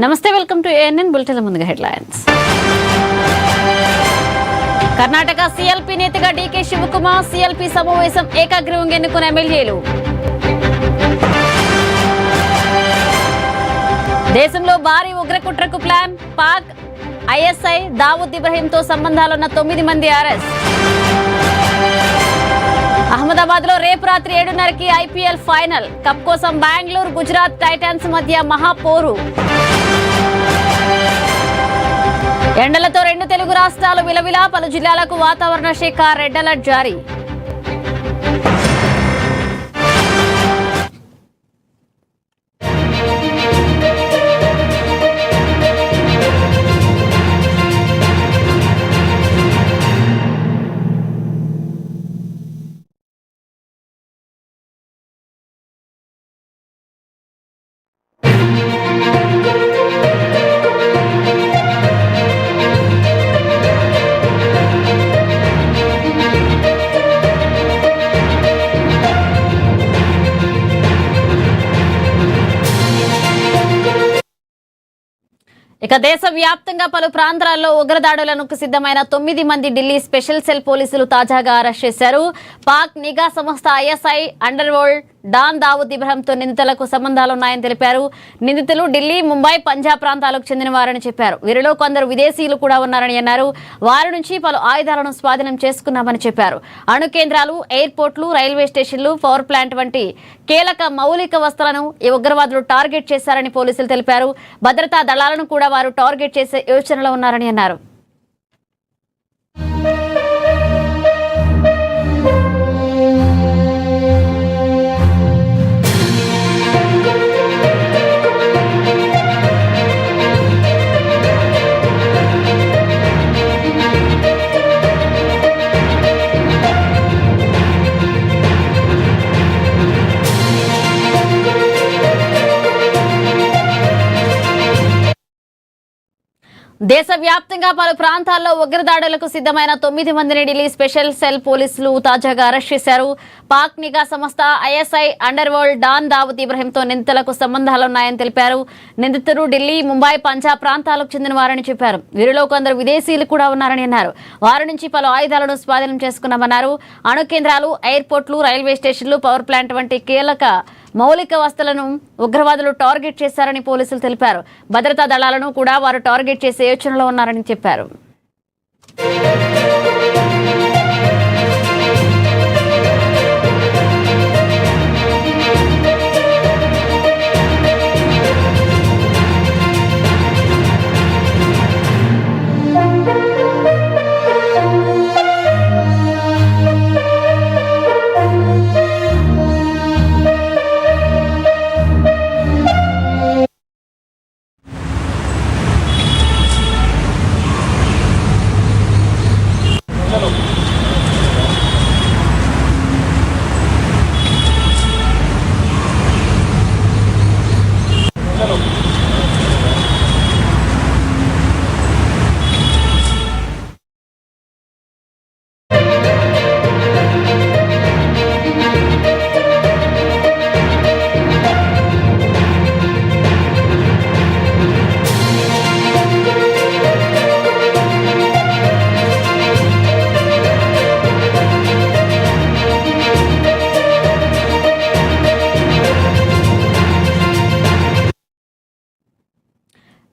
నమస్తే, welcome to ANN bulletin. ముందుగా headlines. Karnataka CLP నేతగా డీకే శివకుమార్ సీఎల్పీ సమావేశం ఏకాగ్రీవంగా ఎన్నుకున్న ఎమ్మెల్యేలు. దేశంలో భారీ ఉగ్రకుట్రకు ప్లాన్. పాక్ ఐఎస్ఐ దావూద్ ఇబ్రహీంతో సంబంధాలున్న 9 మంది అరెస్ట్. అహ్మదాబాద్ లో రేపు రాత్రి 7:30కి ఐపీఎల్ ఫైనల్. కప్ కోసం బెంగళూరు గుజరాత్ టైటాన్స్ మధ్య మహాపోరు. ఎండలతో 2 తెలుగు రాష్ట్రాలు విలవిలా. పలు జిల్లాలకు వాతావరణ శాఖ రెడ్ అలర్ట్ జారీ. ఇక దేశవ్యాప్తంగా పలు ప్రాంతాల్లో ఉగ్రదాడులకు సిద్ధమైన 9 మంది ఢిల్లీ స్పెషల్ సెల్ పోలీసులు తాజాగా అరెస్ట్ చేశారు. పాక్ నిఘా సంస్థ ISI underworld don Dawood ఇబ్రహీంతో నిందితులకు సంబంధాలున్నాయని తెలిపారు. నిందితులు ఢిల్లీ, ముంబై, పంజాబ్ ప్రాంతాలకు చెందిన వారని చెప్పారు. వీరిలో కొందరు విదేశీయులు కూడా ఉన్నారని అన్నారు. వారి నుంచి పలు ఆయుధాలను స్వాధీనం చేసుకున్నామని చెప్పారు. అణు కేంద్రాలు, ఎయిర్పోర్ట్లు, రైల్వే స్టేషన్లు, పవర్ ప్లాంట్ వంటి కీలక మౌలిక వస్తువులను ఈ ఉగ్రవాదులు టార్గెట్ చేశారని పోలీసులు తెలిపారు. భద్రతా దళాలను కూడా వారు టార్గెట్ చేసే యోచనలో ఉన్నారని అన్నారు. దేశవ్యాప్తంగా పలు ప్రాంతాల్లో ఉగ్రదాడులకు సిద్ధమైన 9 మందిని ఢిల్లీ స్పెషల్ సెల్ పోలీసులు తాజాగా అరెస్ట్ చేశారు. పాక్ నిఘా సంస్థ ISI underworld don Dawood ఇబ్రహీంతో నిందితులకు సంబంధాలున్నాయని తెలిపారు. నిందితులు ఢిల్లీ, ముంబై, పంజాబ్ ప్రాంతాలకు చెందిన వారని చెప్పారు. వీరిలో కొందరు విదేశీయులు కూడా ఉన్నారని అన్నారు. వారి నుంచి పలు ఆయుధాలను స్వాధీనం చేసుకున్నామన్నారు. అణు కేంద్రాలు, ఎయిర్పోర్ట్లు, రైల్వే స్టేషన్లు, పవర్ ప్లాంట్ వంటి కీలక మౌలిక వస్తువులను ఉగ్రవాదులు టార్గెట్ చేశారని పోలీసులు తెలిపారు. భద్రతా దళాలను కూడా వారు టార్గెట్ చేసే యోచనలో ఉన్నారని చెప్పారు.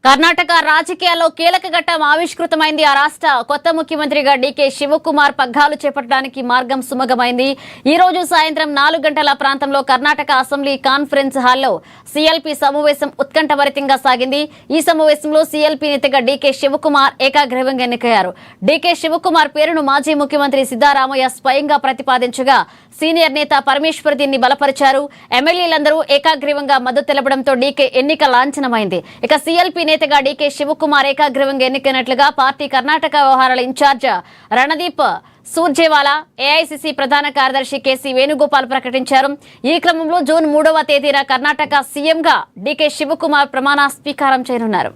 కర్ణాటక రాజకీయాల్లో కీలక ఘట్టం ఆవిష్కృతమైంది. ఆ రాష్ట్ర కొత్త ముఖ్యమంత్రిగా డీకే శివకుమార్ పగ్గాలు చేపట్టడానికి మార్గం సుమగమైంది. ఈ రోజు సాయంత్రం 4 గంటల ప్రాంతంలో కర్ణాటక అసెంబ్లీ కాన్ఫరెన్స్ హాల్లో సీఎల్పీ సమావేశం ఉత్కంఠభరితంగా సాగింది. ఈ సమావేశంలో సీఎల్పీ నేతగా డీకే శివకుమార్ ఏకాగ్రీవంగా ఎన్నికయ్యారు. డీకే శివకుమార్ పేరును మాజీ ముఖ్యమంత్రి సిద్ధరామయ్య స్వయంగా ప్రతిపాదించగా సీనియర్ నేత పరమేశ్వర్ దీన్ని బలపరిచారు. ఎమ్మెల్యేలందరూ ఏకాగ్రీవంగా మద్దతు తెలపడంతో డీకే ఎన్నిక లాంఛనమైంది. ఇక సీఎల్పీ నేతగా డీకే శివకుమార్ ఏకాగ్రీవంగా ఎన్నికైనట్లుగా పార్టీ కర్ణాటక వ్యవహారాల ఇన్ఛార్జ్ రణదీప్ సూర్జేవాలా, ఏఐసీసీ ప్రధాన కార్యదర్శి కేసీ వేణుగోపాల్ ప్రకటించారు. ఈ క్రమంలో జూన్ 3వ తేదీన కర్ణాటక సీఎంగా డీకే శివకుమార్ ప్రమాణ స్వీకారం చేయనున్నారు.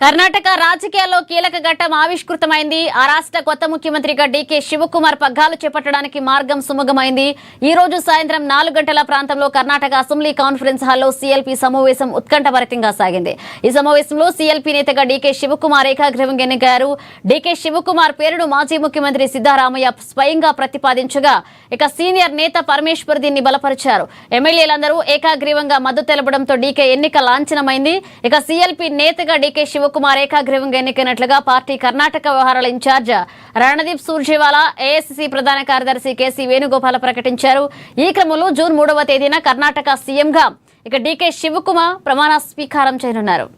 కర్ణాటక రాజకీయాల్లో కీలక ఘట్టం ఆవిష్కృతమైంది. ఆ రాష్ట్ర కొత్త ముఖ్యమంత్రిగా డీకే శివకుమార్ పగ్గాలు చేపట్టడానికి మార్గం సుమగమైంది. ఈ రోజు సాయంత్రం 4 గంటల ప్రాంతంలో కర్ణాటక అసెంబ్లీ కాన్ఫరెన్స్ హాల్లో సీఎల్పీ సమావేశం ఉత్కంఠభరితంగా సాగింది. ఈ సమావేశంలో సీఎల్పీ నేతగా డీకే శివకుమార్ ఏకాగ్రీవంగా ఎన్నికయ్యారు. డీకే శివకుమార్ పేరును మాజీ ముఖ్యమంత్రి సిద్ధరామయ్య స్వయంగా ప్రతిపాదించగా ఇక సీనియర్ నేత పరమేశ్వర్ దీన్ని బలపరిచారు. ఎమ్మెల్యేలందరూ ఏకాగ్రీవంగా మద్దతు తెలపడంతో డీకే ఎన్నిక లాంఛనమైంది. ఇక సీఎల్పీ నేతగా డీకే శివకుమార్ ఏకాగ్రీవంగా ఎన్నికైనట్లుగా పార్టీ కర్ణాటక వ్యవహారాల ఇన్ఛార్జ్ రణదీప్ సూర్జేవాలా, ఏఐసీసీ ప్రధాన కార్యదర్శి కేసీ వేణుగోపాల్ ప్రకటించారు. ఈ క్రమంలో జూన్ 3వ తేదీన కర్ణాటక సీఎంగా ఇక డీకే శివకుమార్ ప్రమాణ స్వీకారం చేయనున్నారు.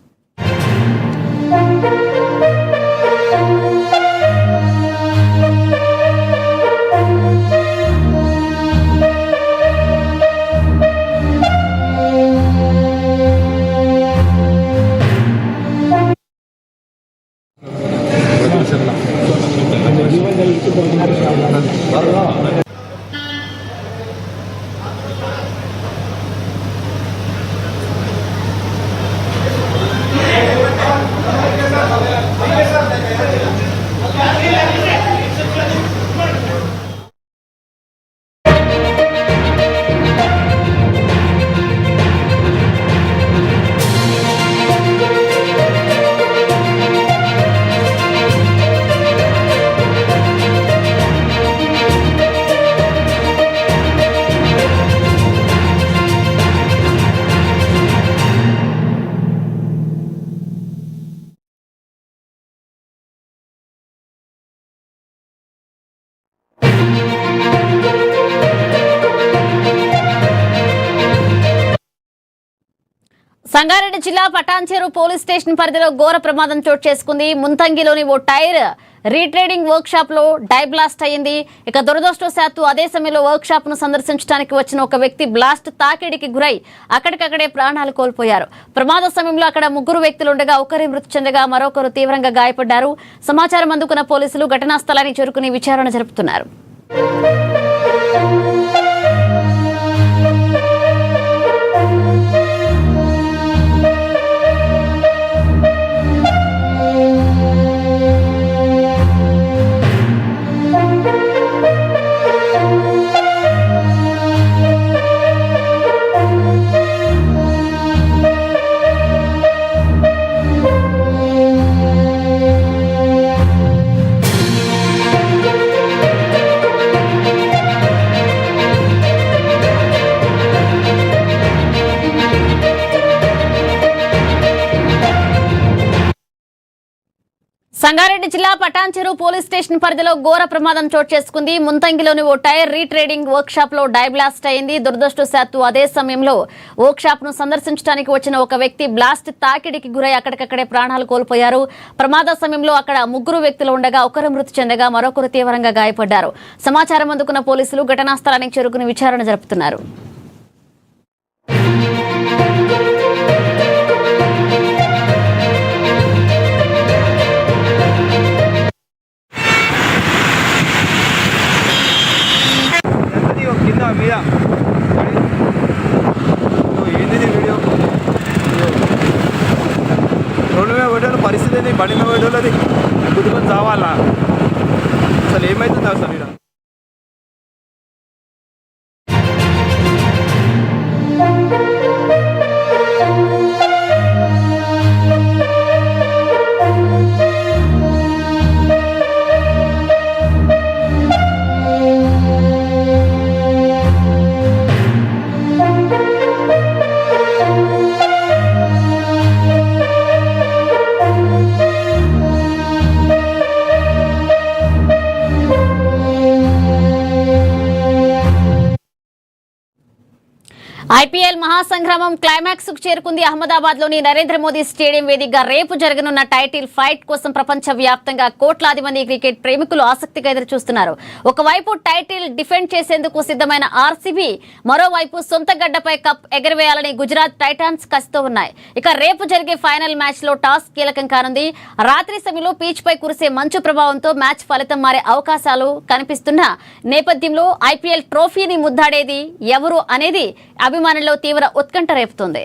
సంగారెడ్డి జిల్లా పటాన్చెరు పోలీస్ స్టేషన్ పరిధిలో ఘోర ప్రమాదం చోటు చేసుకుంది. ముంతంగిలోని ఓ టైర్ రీట్రేడింగ్ వర్క్ షాప్ లో డైబ్లాస్ట్ అయింది. ఇక దురదృష్టవశాత్తు అదే సమయంలో వర్క్ షాప్ ను సందర్శించడానికి వచ్చిన ఒక వ్యక్తి బ్లాస్ట్ తాకిడికి గురై అక్కడికక్కడే ప్రాణాలు కోల్పోయారు. ప్రమాద సమయంలో అక్కడ 3 వ్యక్తులు ఉండగా ఒకరి మృతి చెందగా మరొకరు తీవ్రంగా గాయపడ్డారు. సమాచారం అందుకున్న పోలీసులు ఘటనా స్థలానికి చేరుకుని విచారణ జరుపుతున్నారు. సంగారెడ్డి జిల్లా పటాన్చెరు పోలీస్ స్టేషన్ పరిధిలో ఘోర ప్రమాదం చోటు చేసుకుంది. ముంతంగిలోని ఓ టైర్ రీట్రేడింగ్ వర్క్ షాప్ లో డైబ్లాస్ట్ అయింది. దురదృష్టవశాత్తు అదే సమయంలో వర్క్ షాప్ ను సందర్శించడానికి వచ్చిన ఒక వ్యక్తి బ్లాస్ట్ తాకిడికి గురై అక్కడికక్కడే ప్రాణాలు కోల్పోయారు. ప్రమాద సమయంలో అక్కడ 3 వ్యక్తులు ఉండగా ఒకరు మృతి చెందగా మరొకరు తీవ్రంగా గాయపడ్డారు. సమాచారం అందుకున్న పోలీసులు ఘటనా స్థలానికి చేరుకుని విచారణ జరుపుతున్నారు. మీద ఏంది వీడియో రోడ్డు మీద పెట్టాలి పరిస్థితి ఏంది, బండి మీద పెట్టాలి, గుద్దుకొని చావాలా, అసలు ఏమవుతుంది అసలు ఇక్కడ? ఐపీఎల్ మహాసంగ్రామం క్లైమాక్స్ కు చేరుకుంది. అహ్మదాబాద్ లోని నరేంద్ర మోదీ స్టేడియం వేదికగా రేపు జరగనున్న టైటిల్ ఫైట్ కోసం ప్రపంచ వ్యాప్తంగా కోట్లాది మంది క్రికెట్ ప్రేమికులు ఆసక్తిగా ఎదురు చూస్తున్నారు. ఒకవైపు టైటిల్ డిఫెండ్ చేసేందుకు సిద్ధమైన ఆర్సీబీ, మరోవైపు సొంత గడ్డపై కప్ ఎగరవేయాలని గుజరాత్ టైటాన్స్ కసితో ఉన్నాయి. ఇక రేపు జరిగే ఫైనల్ మ్యాచ్ లో టాస్ కీలకం కానుంది. రాత్రి సమయంలో పీచ్ పై కురిసే మంచు ప్రభావంతో మ్యాచ్ ఫలితం మారే అవకాశాలు కనిపిస్తున్న నేపథ్యంలో ఐపీఎల్ ట్రోఫీని ముద్దాడేది ఎవరు అనేది అభిమానుల్లో తీవ్ర ఉత్కంఠ రేపుతోంది.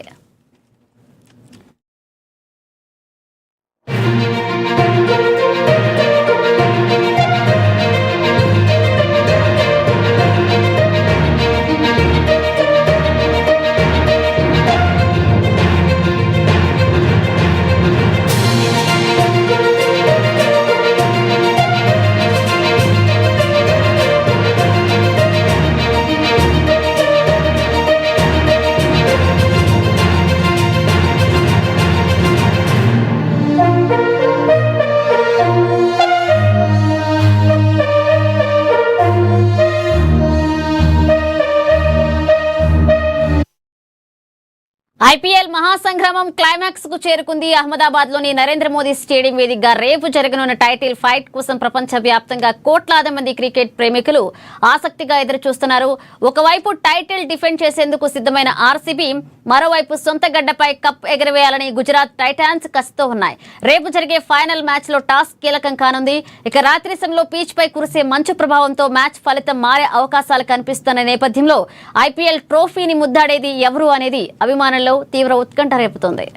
మహాసంగ్రామం క్లైమాక్స్ కు చేరుకుంది. అహ్మదాబాద్ లోని నరేంద్ర మోదీ స్టేడియం వేదికగా రేపు జరగనున్న టైటిల్ ఫైట్ కోసం ప్రపంచ వ్యాప్తంగా కోట్లాది మంది క్రికెట్ ప్రేమికులు ఆసక్తిగా ఎదురు చూస్తున్నారు. ఒకవైపు టైటిల్ డిఫెండ్ చేసేందుకు సిద్ధమైన ఆర్సీబీ, మరోవైపు సొంత గడ్డపై కప్ ఎగరవేయాలని గుజరాత్ టైటాన్స్ కసితో ఉన్నాయి. రేపు జరిగే ఫైనల్ మ్యాచ్ లో టాస్ కీలకం కానుంది. ఇక రాత్రి సమయంలో పీచ్ పై కురిసే మంచు ప్రభావంతో మ్యాచ్ ఫలితం మారే అవకాశాలు కనిపిస్తున్న నేపథ్యంలో ఐపీఎల్ ట్రోఫీని ముద్దాడేది ఎవరు అనేది అభిమానుల్లో తీవ్ర ఉత్కంఠ రేపుతోంది.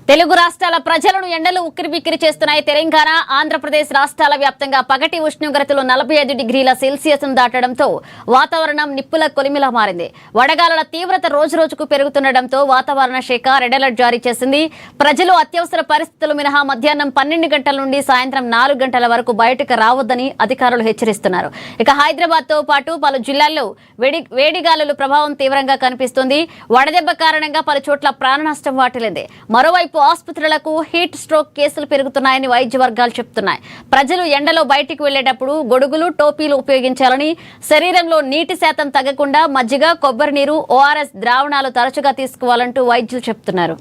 తెలుగు రాష్ట్రాల ప్రజలను ఎండలు ఉక్కిరిబిక్కిరి చేస్తున్నాయి. తెలంగాణ, ఆంధ్రప్రదేశ్ రాష్ట్రాల వ్యాప్తంగా పగటి ఉష్ణోగ్రతలు 45 డిగ్రీల సెల్సియస్ దాటడంతో వాతావరణం నిప్పుల కొలిమిలా మారింది. వడగాలుల తీవ్రత రోజురోజుకు పెరుగుతుండటంతో వాతావరణ శాఖ రెడ్ అలర్ట్ జారీ చేసింది. ప్రజలు అత్యవసర పరిస్థితులు మినహా మధ్యాహ్నం 12 గంటల నుండి సాయంత్రం 4 గంటల వరకు బయటకు రావద్దని అధికారులు హెచ్చరిస్తున్నారు. ఇక హైదరాబాద్ తో పాటు పలు జిల్లాల్లో వేడిగాలుల ప్రభావం తీవ్రంగా కనిపిస్తుంది. వడదెబ్బ కారణంగా పలు చోట్ల ప్రాణ నష్టం వాటిల్లింది. మరోవైపు ఆసుపత్రులకు హీట్ స్ట్రోక్ కేసులు పెరుగుతున్నాయని వైద్య వర్గాలు చెబుతున్నాయి. ప్రజలు ఎండలో బయటికి వెళ్లేటప్పుడు గొడుగులు, టోపీలు ఉపయోగించాలని, శరీరంలో నీటి శాతం తగ్గకుండా మజ్జిగ, కొబ్బరి నీరు, ఓఆర్ఎస్ ద్రావణాలు తరచుగా తీసుకోవాలంటూ వైద్యులు చెబుతున్నారు.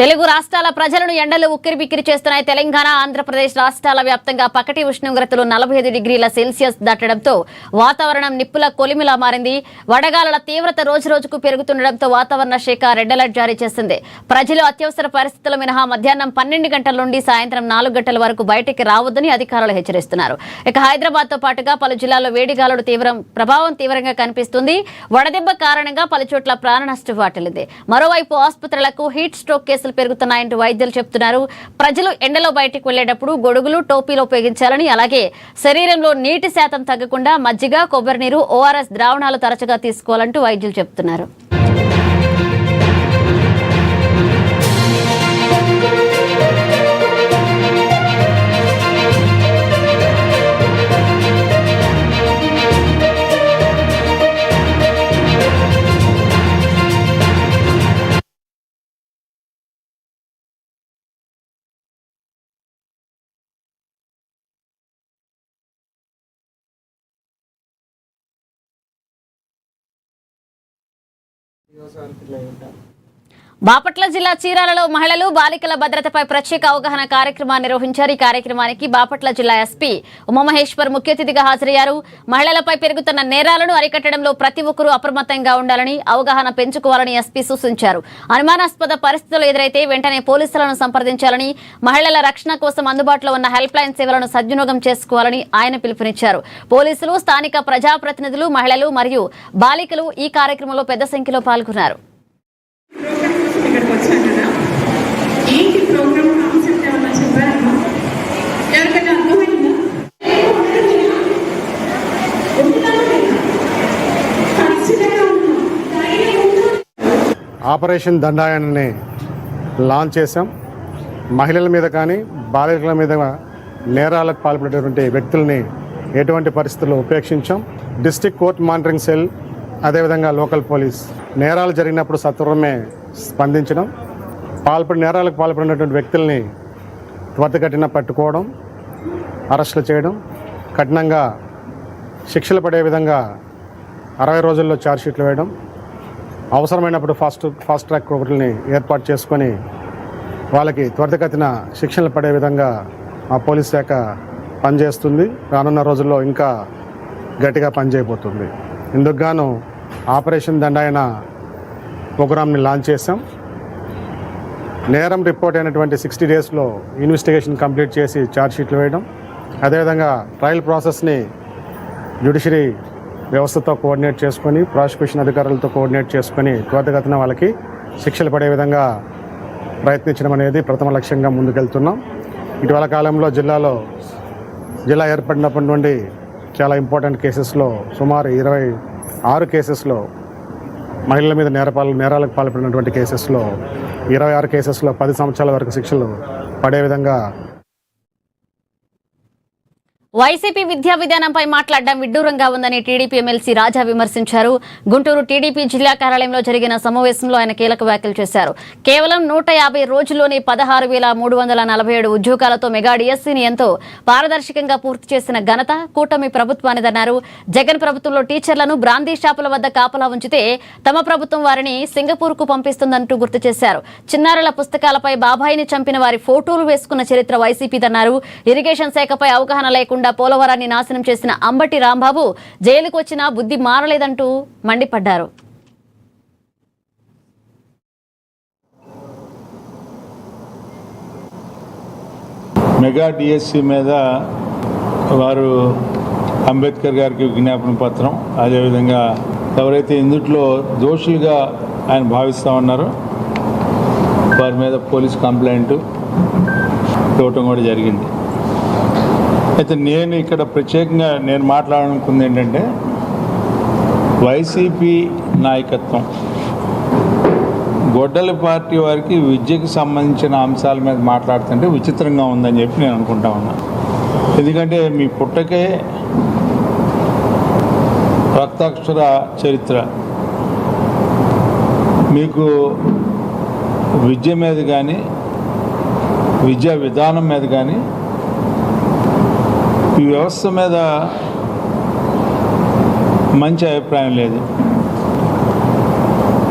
తెలుగు రాష్ట్రాల ప్రజలను ఎండలు ఉక్కిరిబిక్కిరి చేస్తున్నాయి. తెలంగాణ, ఆంధ్రప్రదేశ్ రాష్ట్రాల వ్యాప్తంగా పగటి ఉష్ణోగ్రతలు 45 డిగ్రీల సెల్సియస్ దాటడంతో వాతావరణం నిప్పుల కొలిమిలా మారింది. వడగాలుల తీవ్రత రోజురోజుకు పెరుగుతుండటంతో వాతావరణ శాఖ రెడ్ అలర్ట్ జారీ చేసింది. ప్రజలు అత్యవసర పరిస్థితులు మినహా మధ్యాహ్నం 12 గంటల నుండి సాయంత్రం 4 గంటల వరకు బయటికి రావద్దని అధికారులు హెచ్చరిస్తున్నారు. ఇక హైదరాబాద్ తో పాటుగా పలు జిల్లాల్లో వేడిగాలుల ప్రభావం తీవ్రంగా కనిపిస్తుంది. వడదెబ్బ కారణంగా పలు చోట్ల ప్రాణ నష్టం వాటిల్లింది. మరోవైపు ఆసుపత్రులకు హీట్ స్ట్రోక్ కేసులు పెరుగుతున్నాయంటూ వైద్యులు చెబుతున్నారు. ప్రజలు ఎండలో బయటికి వెళ్లేటప్పుడు గొడుగులు, టోపీలు ఉపయోగించాలని, అలాగే శరీరంలో నీటి శాతం తగ్గకుండా మజ్జిగ, కొబ్బరి నీరు, ఓఆర్ఎస్ ద్రావణాలు తరచుగా తీసుకోవాలంటూ వైద్యులు చెబుతున్నారు. బాపట్ల జిల్లా చీరాలలో మహిళలు, బాలికల భద్రతపై ప్రత్యేక అవగాహన కార్యక్రమాన్ని నిర్వహించారు. ఈ కార్యక్రమానికి బాపట్ల జిల్లా ఎస్పీ ఉమామహేశ్వర్ ముఖ్య అతిథిగా హాజరయ్యారు. మహిళలపై పెరుగుతున్న నేరాలను అరికట్టడంలో ప్రతి ఒక్కరూ అప్రమత్తంగా ఉండాలని, అవగాహన పెంచుకోవాలని ఎస్పీ సూచించారు. అనుమానాస్పద పరిస్థితులు ఎదురైతే వెంటనే పోలీసులను సంప్రదించాలని, మహిళల రక్షణ కోసం అందుబాటులో ఉన్న హెల్ప్ లైన్ సేవలను సద్వినియోగం చేసుకోవాలని ఆయన పిలుపునిచ్చారు. పోలీసులు, స్థానిక ప్రజాప్రతినిధులు, మహిళలు మరియు బాలికలు ఈ కార్యక్రమంలో పెద్ద సంఖ్యలో పాల్గొన్నారు. ఇక్కడికి వచ్చాం కదా, ఏంటి ప్రోగ్రామ్ కాన్సెప్ట్ ఏమన్నా చెప్పారమ్మా? ఎవరికైనా అర్థమైందా? ఆపరేషన్ దండాయనని లాంచ్ చేశాం. మహిళల మీద కానీ బాలికల మీద నేరాలకు పాల్పడేటువంటి వ్యక్తుల్ని ఎటువంటి పరిస్థితుల్లో ఉపేక్షించాం. డిస్ట్రిక్ట్ కోర్ట్ మానిటరింగ్ సెల్, అదేవిధంగా లోకల్ పోలీస్ నేరాలు జరిగినప్పుడు సత్వరమే స్పందించడం, నేరాలకు పాల్పడినటువంటి వ్యక్తుల్ని త్వరితగతిన పట్టుకోవడం, అరెస్టులు చేయడం, కఠినంగా శిక్షలు పడే విధంగా 60 రోజుల్లో ఛార్జ్షీట్లు వేయడం, అవసరమైనప్పుడు ఫాస్ట్ ట్రాక్ కోర్టుల్ని ఏర్పాటు చేసుకొని వాళ్ళకి త్వరితగతిన శిక్షలు పడే విధంగా ఆ పోలీస్ శాఖ పనిచేస్తుంది. రానున్న రోజుల్లో ఇంకా గట్టిగా పనిచేయబోతుంది. ఇందుకు గాను ఆపరేషన్ దండాయన ప్రోగ్రామ్ని లాంచ్ చేశాం. నేరం రిపోర్ట్ అయినటువంటి 60 డేస్లో ఇన్వెస్టిగేషన్ కంప్లీట్ చేసి ఛార్జ్షీట్లు వేయడం, అదేవిధంగా ట్రయల్ ప్రాసెస్ని జ్యుడిషియరీ వ్యవస్థతో కోఆర్డినేట్ చేసుకొని, ప్రాసిక్యూషన్ అధికారులతో కోఆర్డినేట్ చేసుకొని త్వరితగతిన వాళ్ళకి శిక్షలు పడే విధంగా ప్రయత్నించడం అనేది ప్రథమ లక్ష్యంగా ముందుకెళ్తున్నాం. ఇటీవల కాలంలో జిల్లా ఏర్పడినప్పటి నుండి చాలా ఇంపార్టెంట్ కేసెస్లో సుమారు 26 కేసెస్లో మహిళల మీద నేరాలకు పాల్పడినటువంటి కేసెస్లో 26 కేసెస్లో 10 సంవత్సరాల వరకు శిక్షలు పడే విధంగా. వైసీపీ విద్యా విధానంపై మాట్లాడడం విడ్డూరంగా ఉందని టీడీపీ ఎమ్మెల్సీ రాజా విమర్శించారు. గుంటూరు టీడీపీ జిల్లా కార్యాలయంలో జరిగిన సమావేశంలో ఆయన కీలక వ్యాఖ్యలు చేశారు. కేవలం 150 రోజుల్లోనే 16,347 ఉద్యోగాలతో మెగా డిఎస్సీని ఎంతో పారదర్శకంగా పూర్తి చేసిన ఘనత కూటమి ప్రభుత్వానిదన్నారు. జగన్ ప్రభుత్వంలో టీచర్లను బ్రాందీ షాపుల వద్ద కాపలా ఉంచితే తమ ప్రభుత్వం వారిని సింగపూర్కు పంపిస్తుందంటూ గుర్తు చేశారు. చిన్నారుల పుస్తకాలపై బాబాయిని చంపిన వారి ఫోటోలు వేసుకున్న చరిత్ర వైసీపీదన్నారు. ఇరిగేషన్ శాఖపై అవగాహన లేకుండా పోలవరాన్ని నాశనం చేసిన అంబటి రాంబాబు జైలుకు వచ్చినా బుద్ధి మారలేదంటూ మండిపడ్డారు. మెగా డిఎస్సి మీద వారు అంబేద్కర్ గారికి విజ్ఞాపన పత్రం, అదేవిధంగా ఎవరైతే ఇందుట్లో దోషులుగా ఆయన భావిస్తూ ఉన్నారో వారి మీద పోలీస్ కంప్లైంట్ ఇవ్వటం కూడా జరిగింది. అయితే నేను ఇక్కడ ప్రత్యేకంగా మాట్లాడాలనుకుంది ఏంటంటే, వైసీపీ నాయకత్వం గొడ్డల పార్టీ వారికి విద్యకు సంబంధించిన అంశాల మీద మాట్లాడుతుంటే విచిత్రంగా ఉందని చెప్పి నేను అనుకుంటా ఉన్నా. ఎందుకంటే మీ పుట్టకే రక్తాక్షర చరిత్ర, మీకు విద్య మీద కానీ విద్యా విధానం మీద కానీ ఈ వ్యవస్థ మీద మంచి అభిప్రాయం లేదు.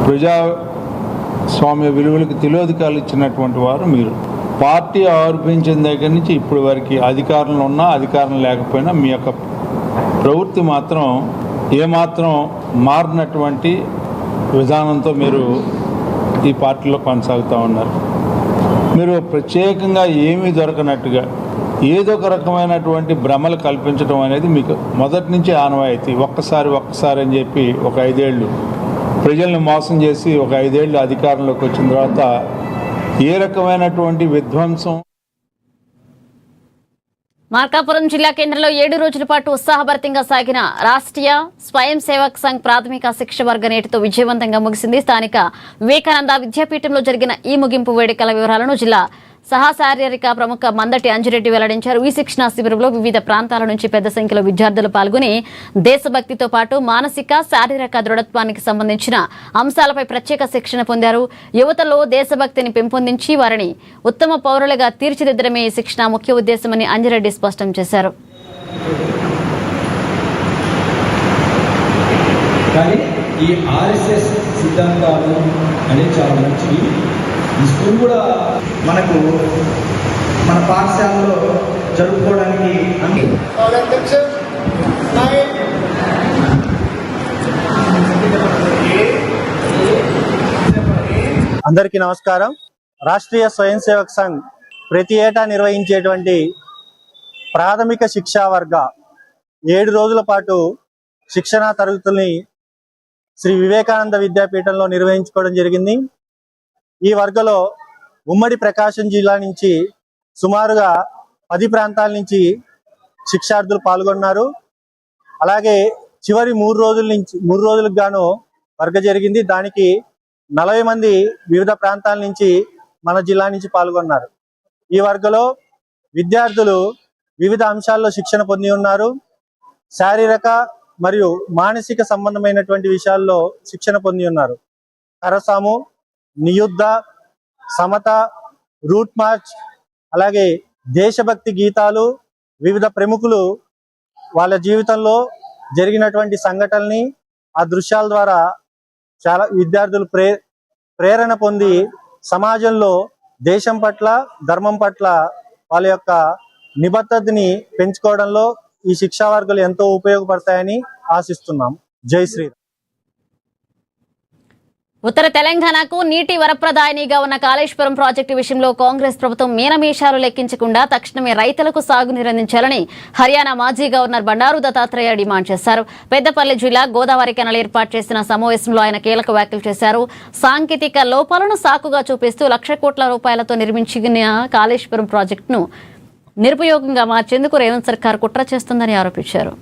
ప్రజాస్వామ్య విలువలకు తిలోదకాలు ఇచ్చినటువంటి వారు మీరు. పార్టీ ఆరోపించిన దగ్గర నుంచి ఇప్పటి వరకు అధికారంలో ఉన్నా అధికారం లేకపోయినా మీ యొక్క ప్రవృత్తి మాత్రం ఏమాత్రం మారినటువంటి విధానంతో మీరు ఈ పార్టీలో కొనసాగుతూ ఉన్నారు. మీరు ప్రత్యేకంగా ఏమీ దొరకనట్టుగా ఏదో ఒక రకమైనటువంటి భ్రమలు కల్పించడం అనేది మీకు మొదటి నుంచి ఆనవాయితీ. ఒక్కసారి అని చెప్పి ఒక 5 ఏళ్ళు ప్రజల్ని మోసం చేసి ఒక 5 ఏళ్ళు అధికారంలోకి వచ్చిన తర్వాత ఏ రకమైనటువంటి విధ్వంసం. మార్కాపురం జిల్లా కేంద్రంలో 7 రోజుల పాటు ఉత్సాహభరితంగా సాగిన రాష్ట్రీయ స్వయం సేవక్ సంఘ్ ప్రాథమిక శిక్ష వర్గ నేటితో విజయవంతంగా ముగిసింది. స్థానిక వివేకానంద విద్యాపీఠంలో జరిగిన ఈ ముగింపు వేడుకల వివరాలను జిల్లా సహశారీరక ప్రముఖ మందటి అంజిరెడ్డి వెల్లడించారు. ఈ శిక్షణా శిబిరంలో వివిధ ప్రాంతాల నుంచి పెద్ద సంఖ్యలో విద్యార్థులు పాల్గొని దేశభక్తితో పాటు మానసిక శారీరక దృఢత్వానికి సంబంధించిన అంశాలపై ప్రత్యేక శిక్షణ పొందారు. యువతలో దేశభక్తిని పెంపొందించి వారిని ఉత్తమ పౌరులుగా తీర్చిదిద్దడమే ఈ శిక్షణ ముఖ్య ఉద్దేశమని అంజిరెడ్డి స్పష్టం చేశారు. కానీ ఈ ఆర్ఎస్ఎస్ సిద్ధాంతాలు అనేది చాలా మంచివి. ఈ స్కూల్ కూడా మనకు మన పాఠశాలలో జరుపుకోవడానికి అందరికీ నమస్కారం. రాష్ట్రీయ స్వయం సేవక్ సంఘ్ ప్రతి ఏటా నిర్వహించేటువంటి ప్రాథమిక శిక్షా వర్గ 7 రోజుల పాటు శిక్షణా తరగతుల్ని శ్రీ వివేకానంద విద్యాపీఠంలో నిర్వహించుకోవడం జరిగింది. ఈ వర్గలో ఉమ్మడి ప్రకాశం జిల్లా నుంచి సుమారుగా 10 ప్రాంతాల నుంచి శిక్షార్థులు పాల్గొన్నారు. అలాగే చివరి 3 రోజులకు గాను వర్గ జరిగింది. దానికి 40 మంది వివిధ ప్రాంతాల నుంచి మన జిల్లా నుంచి పాల్గొన్నారు. ఈ వర్గలో విద్యార్థులు వివిధ అంశాల్లో శిక్షణ పొంది ఉన్నారు. శారీరక మరియు మానసిక సంబంధమైనటువంటి విషయాల్లో శిక్షణ పొంది ఉన్నారు. కరసాము, నియుద్ధ, సమత, రూట్ మార్చ్, అలాగే దేశభక్తి గీతాలు, వివిధ ప్రముఖులు వాళ్ళ జీవితంలో జరిగినటువంటి సంఘటనల్ని ఆ దృశ్యాల ద్వారా చాలా విద్యార్థులు ప్రేరణ పొంది సమాజంలో దేశం పట్ల, ధర్మం పట్ల వాళ్ళ యొక్క నిబద్ధతని పెంచుకోవడంలో ఈ శిక్షా వర్గాలు ఎంతో ఉపయోగపడతాయని ఆశిస్తున్నాం. జై శ్రీరామ్. ఉత్తర తెలంగాణకు నీటి వరప్రదాయినిగా ఉన్న కాళేశ్వరం ప్రాజెక్టు విషయంలో కాంగ్రెస్ ప్రభుత్వం మీనమేషాలు లెక్కించకుండా తక్షణమే రైతులకు సాగునీరు అందించాలని హర్యానా మాజీ గవర్నర్ బండారు దత్తాత్రేయ డిమాండ్ చేశారు. పెద్దపల్లి జిల్లా గోదావరి కెనాల్ ఏర్పాటు చేసిన సమావేశంలో ఆయన కీలక వ్యాఖ్యలు చేశారు. సాంకేతిక లోపాలను సాకుగా చూపిస్తూ 1,00,000 కోట్ల రూపాయలతో నిర్మించిన కాళేశ్వరం ప్రాజెక్టును నిరుపయోగంగా మార్చేందుకు రేవంత్ సర్కార్ కుట్ర చేస్తుందని ఆరోపించారు.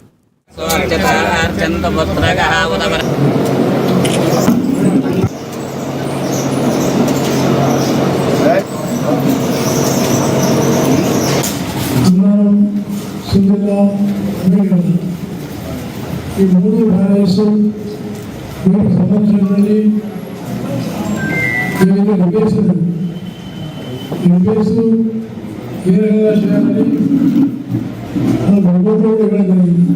ఈ 3 బ్యారేజ్ వీటికి సంబంధించినటువంటి రిపేర్స్ ఏ రకంగా చేయాలని ప్రభుత్వం ఇవ్వడం జరిగింది.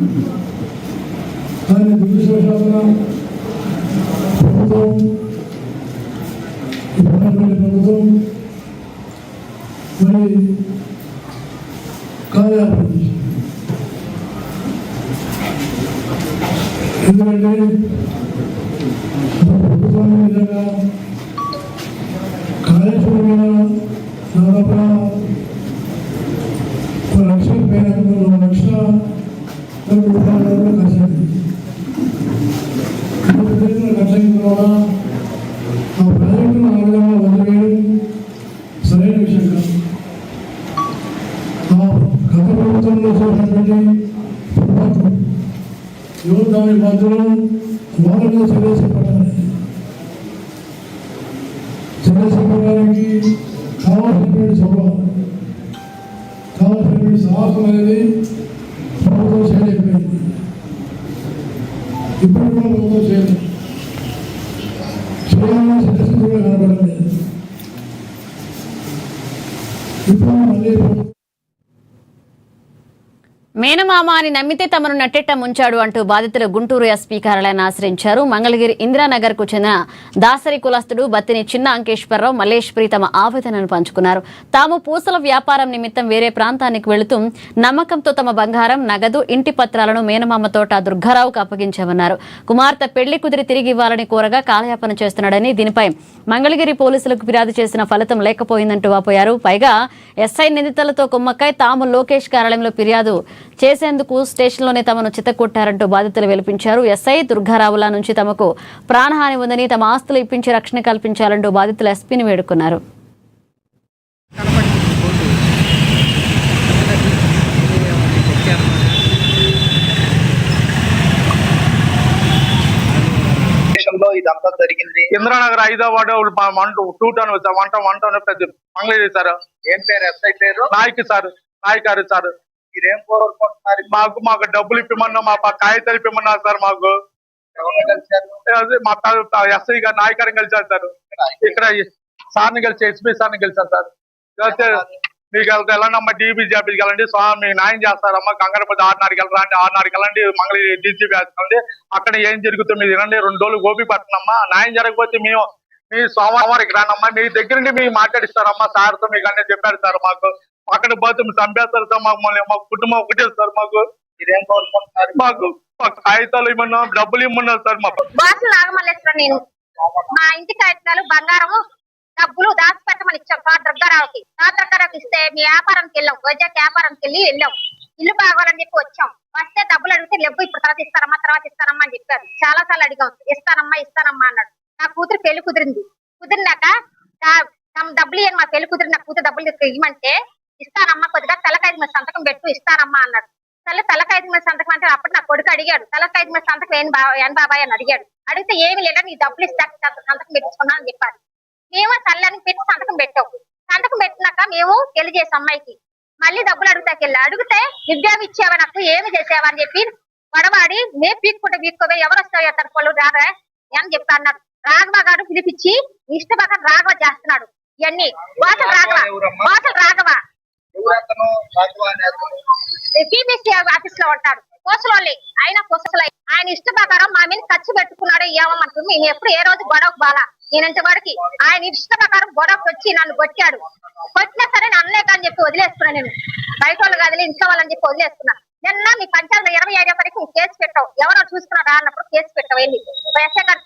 కానీ దురదృష్టవశాత్తు ప్రభుత్వం ప్రభుత్వం మరి కాలయాపన చేసింది. ఎందుకంటే ప్రభుత్వాన్ని విధంగా కాళేశ్వరం మీద దాదాపుగా 1,00,000 పైన 2,00,000 కోట్ల రూపాయలు ఖర్చు అయింది. ఖర్చు అయిన తర్వాత ఆ ప్రాజెక్టును ఆ విధంగా వదిలివేయడం సరైన విషయం కాదు. ఆ గత ప్రభుత్వంలో చేసినటువంటి ఎవరు దాని మధ్యలో వాళ్ళ మీద చర్య చేపట్టాలి. చర్య చేపట్టడానికి కావాల్సినటువంటి స్వభావం, కావాల్సినటువంటి సాహసం అనేది ప్రభుత్వం చేయలేకపోయింది. ఇప్పుడు కూడా ప్రభుత్వం చేయలేదు. చేయాలన్న సిద్ధస్థితి కూడా కనబడలేదు. ఇప్పుడు మళ్ళీ మేనమామ అని నమ్మితే తమను నట్టెట్ట ముంచాడు అంటూ బాధితులు గుంటూరు ఎస్పీ కార్యాలయాన్ని ఆశ్రయించారు. మంగళగిరి ఇందిరానగర్ కు చెందిన దాసరి కులస్తుడు బత్తిని చిన్న అంకేశ్వరరావు, మల్లేశ్వరి తమ ఆవేదనను పంచుకున్నారు. తాము పూసల వ్యాపారం నిమిత్తం వేరే ప్రాంతానికి వెళుతూ నమ్మకంతో తమ బంగారం, నగదు, ఇంటి పత్రాలను మేనమామ తోట దుర్గారావుకు అప్పగించామన్నారు. కుమార్తె పెళ్లి కుదిరి తిరిగి ఇవ్వాలని కోరగా కాలయాపన చేస్తున్నాడని, దీనిపై మంగళగిరి పోలీసులకు ఫిర్యాదు చేసిన ఫలితం లేకపోయిందంటూ వాపోయారు. పైగా ఎస్ఐ నిందితులతో కుమ్మక్కై తాము లోకేష్ కార్యాలయంలో ఫిర్యాదు చేసేందుకు స్టేషన్లోనే తమను చిత్తకొట్టారంటూ బాధితులు వెలిపించారు. ఎస్ఐ దుర్గారావుల నుంచి తమకు ప్రాణహాని ఉందని, తమ ఆస్తులు ఇప్పించి రక్షణ కల్పించాలంటూ బాధితులు ఎస్పీని వేడుకున్నారు. ఇదంతా జరిగింది. ఇంద్రానగర్ 5వ వార్డు 2 టౌన్ వచ్చారు. 1 టౌన్ మంగళగిరి సార్. ఏం పేరు? ఎస్ఐ పేరు నాయక్ సార్. నాయక్ గారు సార్. మీరేం కోరుకుంటున్నారు? మాకు డబ్బులు ఇప్పమన్నా, మా కాగితాలు ఇప్పమన్నారు సార్. మాకు మా ఎస్ఐ గారు నాయక్ గారిని కలిసారు సార్. ఇక్కడ సార్ని కలిసి, ఎస్పీ సార్ని కలిసారు సార్. మీకు వెళ్ళండి డీబీజీ ఆఫీస్కి వెళ్ళండి, మీకు న్యాయం చేస్తారమ్మా. గంగరపతి 6:30కి వెళ్ళండి, 6:30కి వెళ్ళండి మంగళగిరి డీజీపీ ఆఫీస్ ఉంది. అక్కడ ఏం జరుగుతుంది మీరు వినండి. 2 రోజులు గోపి పట్టనమ్మా. న్యాయం జరగకపోతే మేము మీ సోమవారికి రానమ్మా. మీ దగ్గర నుండి మీకు మాట్లాడిస్తారమ్మా. సార్తో మీకు అన్నీ చెప్పారు సార్. మాకు అక్కడ పోతే చంపేస్తారు సార్. మాకు కుటుంబం ఒకటే సార్. మాకు మీరేం కోరుకుంటున్నారు? మాకు కాగితాలు ఇమ్మన్నా, డబ్బులు ఇమ్మన్నారు సార్. మాకు నేను మా ఇంటి కాగితాలు, బంగారము, డబ్బులు దాచిపెట్టమని ఇచ్చాం దుర్గారావుకి. దుర్గారావుకి ఇస్తే మీ వ్యాపారానికి వెళ్ళాం, వైజాగ్ వ్యాపారానికి వెళ్ళాం. ఇల్లు బాగోవాలని చెప్పి వచ్చాం. వస్తే డబ్బులు అడిగితే లేవు, ఇప్పుడు తర్వాత ఇస్తానమ్మా అని చెప్పారు. చాలా సార్లు అడిగాం, ఇస్తానమ్మా అన్నాడు. నా కూతురు పెళ్లి కుదిరినాక డబ్బులు ఇవ్వండి, మా పెళ్లి కుదిరి నా కూతురు డబ్బులు ఇవ్వమంటే ఇస్తానమ్మా, కొద్దిగా తలకైదు మీద సంతకం పెట్టు ఇస్తానమ్మా అన్నాడు. తలకైదు మీద సంతకం అంటే అప్పుడు నా కొడుకు అడిగాడు, తలకైదు మీద సంతకం ఏం బాబాయ్ అని అడిగాడు. అడిగితే ఏమి లేదా, నీ డబ్బులు ఇస్తా సంతకం పెట్టించుకున్నా అని చెప్పారు. మేము చల్లని పెట్టి సంతకం పెట్టాం. సంతకం పెట్టినాక మేము పెళ్లి చేసాం అమ్మాయికి. మళ్ళీ డబ్బులు అడుగుతాకెళ్ళి అడిగితే విద్యాం ఇచ్చావని అక్క ఏమి చేసావా అని చెప్పి గొడవాడి నే పీక్కోవే ఎవరు వస్తావు తరపులు రాగా అని చెప్పి అన్నారు. రాఘవ గారు పిలిపించి ఇష్ట ప్రకారం రాఘవ చేస్తున్నాడు ఇవన్నీ. బాటలు రాఘవ పీబీసీ ఆఫీస్ లో ఉంటాడు. కోసలోళ్ళి ఆయన కోసలు ఆయన ఇష్ట ప్రకారం మా మీద ఖర్చు పెట్టుకున్నాడు. ఏమమంటుంది నేను ఎప్పుడు ఏ రోజు గొడవకు బాలా నేనంత వాడికి ఆయన ఇష్ట ప్రకారం గొడవకు వచ్చి నన్ను కొట్టాడు. కొట్టినా సరే అన్నేక అని చెప్పి వదిలేసుకున్నా. నేను బయట వాళ్ళు కదిలే ఇంట్లో వాళ్ళని చెప్పి వదిలేసుకున్నా. నిన్న మీ పంచాయతీ 25వ తారీఖు కేసు పెట్టావు ఎవరో చూసుకున్నారా అన్నప్పుడు కేసు పెట్టావు. వెళ్ళి ఎస్ఐ గారు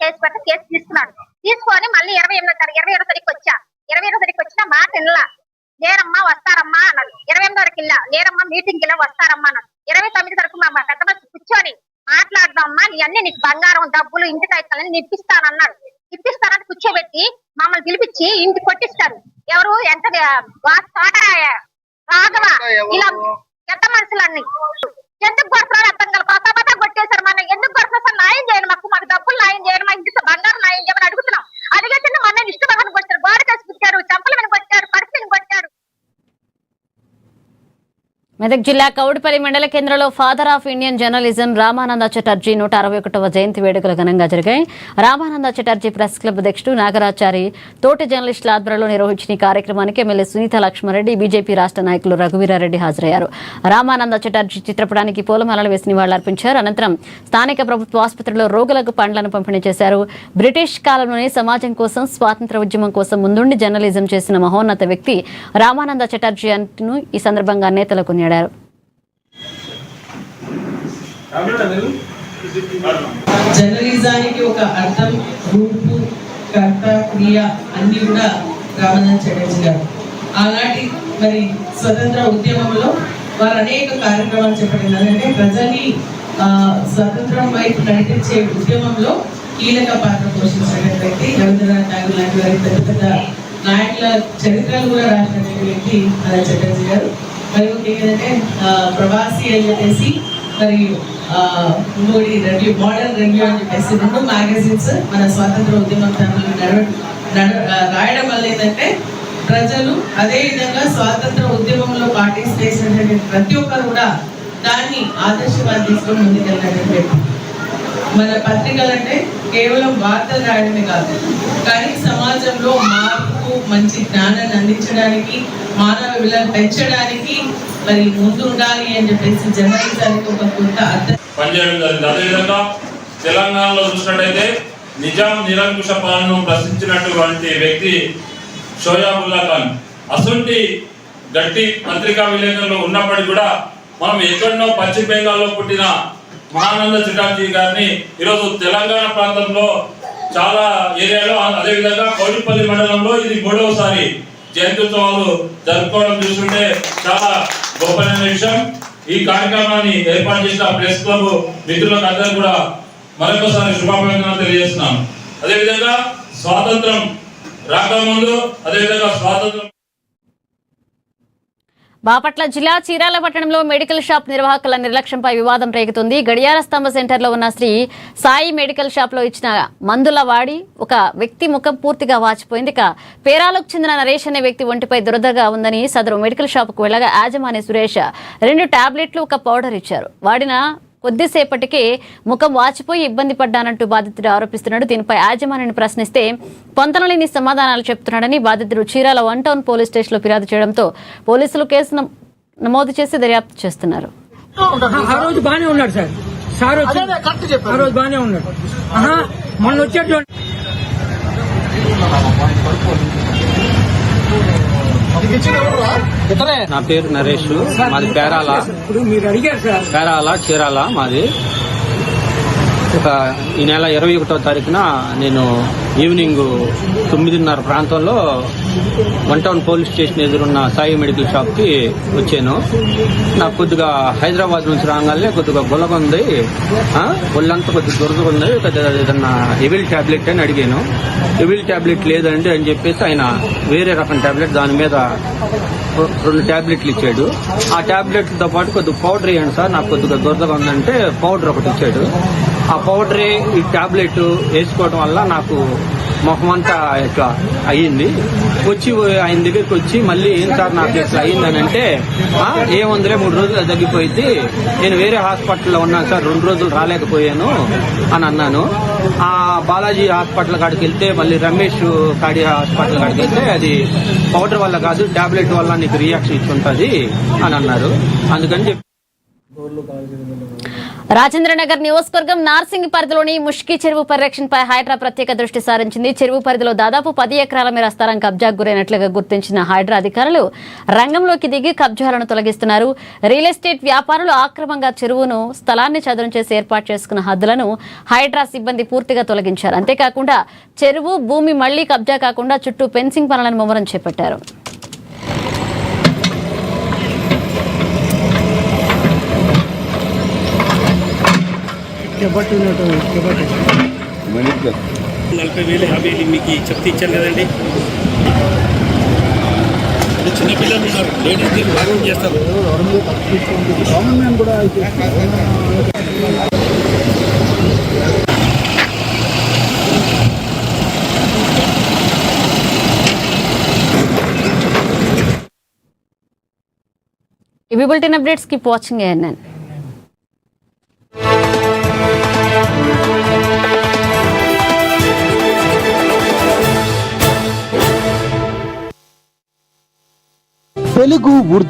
కేసు తీసుకున్నాడు. తీసుకొని మళ్ళీ 27వ తారీఖు వచ్చా. 27వ తారీఖు వచ్చినా మాట వినలా. లేరమ్మా వస్తారమ్మా అన్నాడు. 28వ తారీఖు ఇలా లేరమ్మా మీటింగ్ ఇలా వస్తారమ్మా అన్నాడు. 29 తారీఖు మా పెద్ద మనిషి కూర్చొని మాట్లాడదామమ్మా నీ అన్ని నీకు బంగారం డబ్బులు ఇంటికి అయితానని ఇప్పిస్తానన్నాడు. ఇప్పిస్తానని కూర్చోబెట్టి మమ్మల్ని పిలిపించి ఇంటికి కొట్టిస్తారు. ఎవరు ఎంత రాఘవ ఇలా ఎంత మనుషులన్నీ ఎందుకు కొడుతున్నారు అర్థం కాదు. కొత్త కొట్టేశారు. మన ఎందుకు కొడుతున్నారు సార్? న్యాయం చేయండి మాకు డబ్బులు న్యాయం చేయండి, మా ఇంటి బంగారం న్యాయం చేయమని అడుగుతున్నాం. అడిగేసి మన ఇష్టం కొట్టారు. గోడ కేసు కొట్టారు, చెంపల మీద కొట్టారు, పరిస్థితిని కొట్టారు. మెదక్ జిల్లా కౌడిపల్లి మండల కేంద్రంలో father of Indian journalism Ramananda Chatterjee 161వ జయంతి వేడుకలు ఘనంగా జరిగాయి. రామానంద చటర్జీ ప్రెస్ క్లబ్ అధ్యక్షుడు నాగరాచారి తోటి జర్నలిస్టుల ఆధ్వర్యంలో నిర్వహించిన ఈ కార్యక్రమానికి ఎమ్మెల్యే సునీత లక్ష్మారెడ్డి, బీజేపీ రాష్ట్ర నాయకులు రఘువీరారెడ్డి హాజరయ్యారు. రామానంద చటర్జీ చిత్రపటానికి పూలమాలలు వేసి నివాళులర్పించారు. అనంతరం స్థానిక ప్రభుత్వ ఆసుపత్రిలో రోగులకు పండ్లను పంపిణీ చేశారు. బ్రిటిష్ కాలంలోనే సమాజం కోసం, స్వాతంత్ర ఉద్యమం కోసం ముందుండి జర్నలిజం చేసిన మహోన్నత వ్యక్తి రామానంద చటర్జీ అంటూ ఈ సందర్భంగా నేతలు కొనియాడారు. జర్నలిజానికి ఒక అర్థం, రూపు, కర్త, క్రియ అన్ని కూడా రామానంద చటర్జీ గారు. ఆనాటి మరి స్వతంత్ర ఉద్యమంలో వారు అనేక కార్యక్రమాలు చెప్పడం అంటే ప్రజల్ని స్వతంత్రం వైపు నడిపించే ఉద్యమంలో కీలక పాత్ర పోషించినటువంటి వ్యక్తి. రవీంద్రనాథ్ ఠాగూర్ లాంటి వారి పెద్ద పెద్ద నాయకుల చరిత్రలు కూడా రాసినటువంటి వ్యక్తి మన చటర్జీ గారు. మరియు ఏంటంటే ప్రవాసి అని చెప్పేసి మరియు ఇంకోటి రివ్యూ, మోడర్న్ రివ్యూ అని చెప్పేసి 2 మ్యాగజైన్స్ మన స్వాతంత్ర ఉద్యమం రాయడం వల్ల ఏంటంటే ప్రజలు అదేవిధంగా స్వాతంత్ర ఉద్యమంలో పార్టిసిపేట్ చేసినటువంటి ప్రతి ఒక్కరు కూడా దాన్ని ఆదర్శంగా తీసుకొని ముందుకెళ్ళినటువంటి వ్యక్తి. మన పత్రికలు అంటే కేవలం వార్తలు రాయడమే కాదు, కానీ సమాజంలో మార్పు, మంచి జ్ఞానాన్ని అందించడానికి, మానవ విలువలు పెంచడానికి మరి ముందు ఉండాలి అని చెప్పేసి జర్నలిజానికి ఒక కొత్త అర్థం పనిచేయడం జరిగింది. అదేవిధంగా తెలంగాణలో చూసినట్టయితే నిజాం నిరంకుశ పాలనను ప్రశ్నించినటువంటి వ్యక్తి షోయాబుల్లా ఖాన్. అసొంటి గట్టి పత్రికా విలేకరులు ఉన్నప్పటికీ కూడా మనం ఎక్కడనో పశ్చిమ బెంగాల్లో పుట్టిన మహానంద చటర్జీ గారిని ఈరోజు తెలంగాణ ప్రాంతంలో చాలా ఏరియాలో, అదేవిధంగా కౌడిపల్లి మండలంలో ఇది 3వసారి జయంత్యుత్సవాలు జరుపుకోవడం చూస్తుంటే చాలా గొప్పమైన విషయం. ఈ కార్యక్రమాన్ని ఏర్పాటు చేసిన ప్రెస్ క్లబ్ మిత్రులకు అందరూ కూడా మరొకసారి శుభాభినందనలు తెలియజేస్తున్నాను. అదేవిధంగా స్వాతంత్రం రాకముందు, అదేవిధంగా స్వాతంత్రం బాపట్ల జిల్లా చీరాల పట్టణంలో మెడికల్ షాప్ నిర్వాహకుల నిర్లక్ష్యంపై వివాదం రేగుతుంది. గడియార స్తంభ సెంటర్లో ఉన్న శ్రీ సాయి మెడికల్ షాప్ లో ఇచ్చిన మందుల వాడి ఒక వ్యక్తి ముఖం పూర్తిగా వాచిపోయింది. ఇక పేరాలకు చెందిన నరేష్ అనే వ్యక్తి ఒంటిపై దురదగా ఉందని సదరు మెడికల్ షాప్ కు వెళ్లగా యాజమాని సురేష్ 2 టాబ్లెట్లు, ఒక పౌడర్ ఇచ్చారు. వాడిన కొద్దిసేపటికే ముఖం వాచిపోయి ఇబ్బంది పడ్డానంటూ బాధితుడు ఆరోపిస్తున్నాడు. దీనిపై యాజమానిని ప్రశ్నిస్తే పొంతనలేని సమాధానాలు చెప్తున్నాడని బాధితుడు చీరాల 1 టౌన్ పోలీస్ స్టేషన్లో ఫిర్యాదు చేయడంతో పోలీసులు కేసు నమోదు చేసి దర్యాప్తు చేస్తున్నారు. ఆ రోజు బానే ఉన్నాడు సార్, ఆ రోజు బానే ఉన్నాడు. మొన్న వచ్చేట్లు నా పేరు నరేష్, మాది పేరాల చీరాల మాది. ఈ నెల 21వ తారీఖున నేను ఈవినింగ్ 9:30 ప్రాంతంలో 1 టౌన్ పోలీస్ స్టేషన్ ఎదురున్న సాయి మెడికల్ షాప్ కి వచ్చాను. నాకు కొద్దిగా హైదరాబాద్ నుంచి రాగానే కొద్దిగా గుల్లగుంది, ఒళ్ళంతా కొద్దిగా దురదగుంది, ఏదన్నా ఎవిల్ టాబ్లెట్ అని అడిగాను. ఎవిల్ టాబ్లెట్ లేదండి అని చెప్పేసి ఆయన వేరే రకం టాబ్లెట్, దాని మీద 2 టాబ్లెట్లు ఇచ్చాడు. ఆ టాబ్లెట్లతో పాటు కొద్దిగా పౌడర్ ఇవ్వండి సార్, నాకు కొద్దిగా దురదగా ఉందంటే పౌడర్ ఒకటి ఇచ్చాడు. ఆ పౌడర్, ఈ టాబ్లెట్ వేసుకోవడం వల్ల నాకు మొహం అంతా ఇట్లా అయ్యింది. వచ్చి ఆయన దగ్గరికి వచ్చి మళ్ళీ ఏం సార్ నాకు ఇట్లా అయ్యిందని అంటే, ఏముందిలే 3 రోజులు తగ్గిపోయింది, నేను వేరే హాస్పిటల్లో ఉన్నాను సార్, 2 రోజులు రాలేకపోయాను అని అన్నాను. ఆ బాలాజీ హాస్పిటల్ కాడికి వెళ్తే, మళ్ళీ రమేష్ కాడి హాస్పిటల్ కాడికి వెళ్తే అది పౌడర్ వల్ల కాదు, టాబ్లెట్ వల్ల నీకు రియాక్షన్ ఇచ్చి ఉంటుంది అని అన్నారు. అందుకని చెప్పి రాజేంద్రనగర్ నియోజకవర్గం నార్సింగ్ పరిధిలోని ముష్కి చెరువు పరిరక్షణపై హైడ్రా ప్రత్యేక దృష్టి సారించింది. చెరువు పరిధిలో దాదాపు 10 ఎకరాల మేర స్థలం కబ్జాకు గురైనట్లుగా గుర్తించిన హైడ్రా అధికారులు రంగంలోకి దిగి కబ్జాలను తొలగిస్తున్నారు. రియల్ ఎస్టేట్ వ్యాపారులు ఆక్రమంగా చెరువును స్థలాన్ని చదును చేసి ఏర్పాటు చేసుకున్న హద్దులను హైడ్రా సిబ్బంది పూర్తిగా తొలగించారు. అంతేకాకుండా చెరువు భూమి మళ్లీ కబ్జా కాకుండా చుట్టూ ఫెన్సింగ్ పనులను ముమ్మరం చేపట్టారు. మీకు చెప్తే ఇచ్చాను కదండి. చిన్నపిల్లలు ఉన్నారు, లేడీస్ దీన్ని బాగా చేస్తారు. ఇవి bulletin updates. Keep watching ANN. Telugu